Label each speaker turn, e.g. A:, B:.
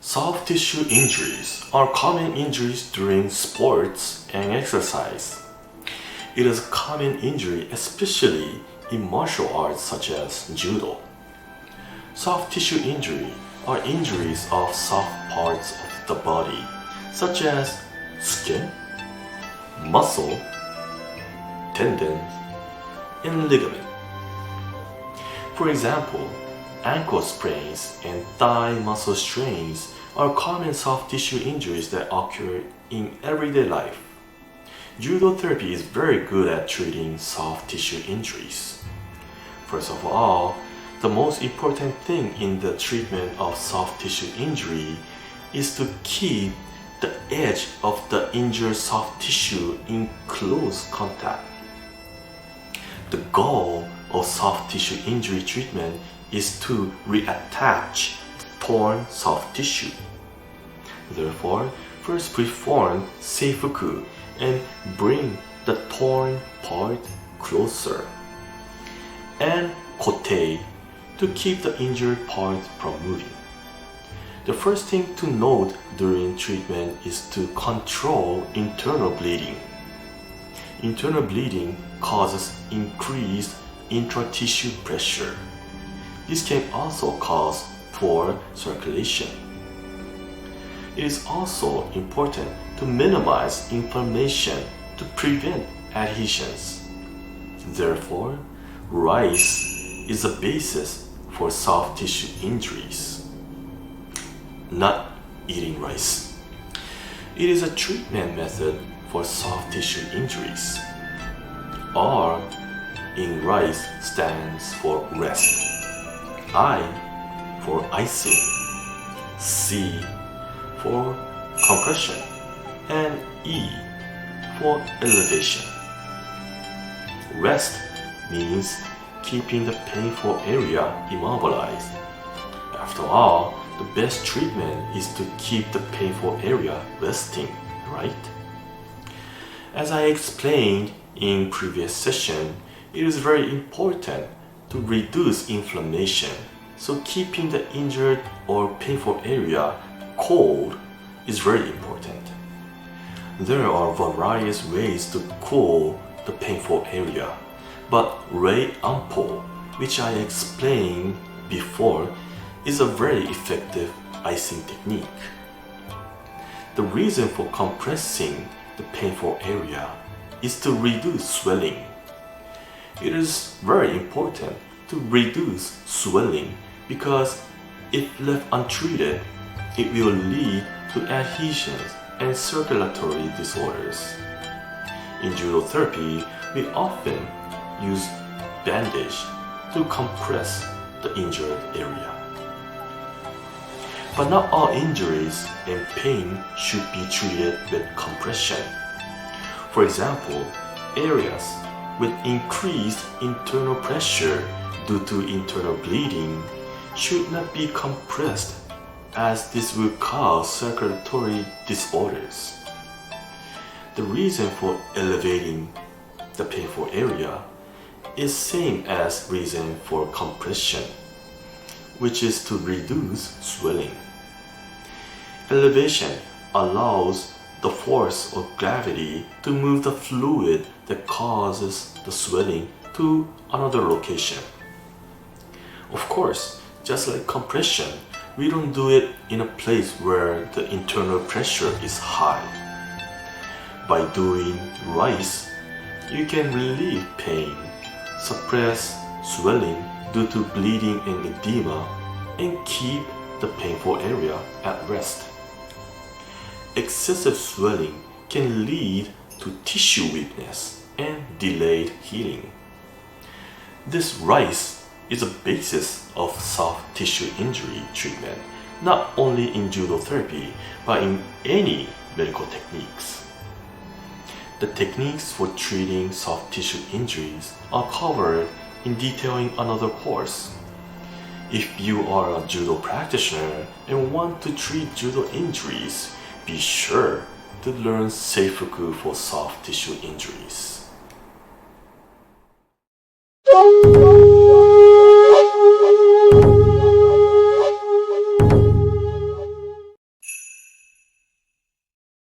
A: Soft tissue injuries are common injuries during sports and exercise. It is a common injury especially in martial arts such as judo. Soft tissue injury are injuries of soft parts of the body such as skin, muscle, tendons, and ligament. For example, ankle sprains and thigh muscle strains are common soft tissue injuries that occur in everyday life. Judo therapy is very good at treating soft tissue injuries. First of all, the most important thing in the treatment of soft tissue injury is to keep the edge of the injured soft tissue in close contact. The goal of soft tissue injury treatment is to reattach torn soft tissue. Therefore, first perform seifuku and bring the torn part closer, and kote to keep the injured part from moving. The first thing to note during treatment is to control internal bleeding. Internal bleeding causes increased intra-tissue pressure. This can also cause poor circulation. It is also important to minimize inflammation to prevent adhesions. Therefore, rice is a basis for soft tissue injuries. Not eating rice. It is a treatment method for soft tissue injuries. R in rice stands for rest. I for icing, C for compression, and E for elevation. Rest means keeping the painful area immobilized. After all, the best treatment is to keep the painful area resting, right? As I explained in previous session, it is very important to reduce inflammation, so keeping the injured or painful area cold is very important. There are various ways to cool the painful area, but ray ampoule, which I explained before, is a very effective icing technique. The reason for compressing the painful area is to reduce swelling. It is very important to reduce swelling because if left untreated, it will lead to adhesions and circulatory disorders. In judo therapy, we often use bandage to compress the injured area. But not all injuries and pain should be treated with compression. For example, areas with increased internal pressure due to internal bleeding should not be compressed, as this will cause circulatory disorders. The reason for elevating the painful area is same as reason for compression, which is to reduce swelling. Elevation allows the force of gravity to move the fluid that causes the swelling to another location. Of course, just like compression, we don't do it in a place where the internal pressure is high. By doing rice, you can relieve pain, suppress swelling due to bleeding and edema, and keep the painful area at rest. Excessive swelling can lead to tissue weakness and delayed healing. This rice is a basis of soft tissue injury treatment, not only in judo therapy, but in any medical techniques. The techniques for treating soft tissue injuries are covered in detail in another course. If you are a judo practitioner and want to treat judo injuries, be sure to learn seifuku for soft tissue injuries.